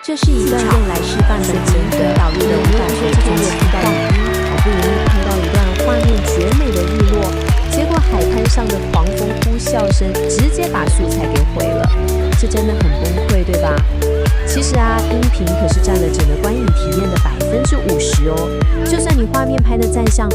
这是一段用来示范本地音频导入六大学专业替代语。好不容易看到一段画面绝美的日落，结果海滩上的狂风呼啸声直接把素材给毁了，这真的很崩溃，对吧？其实啊，音频可是占了整个观影体验的50%哦。就算你画面拍得再像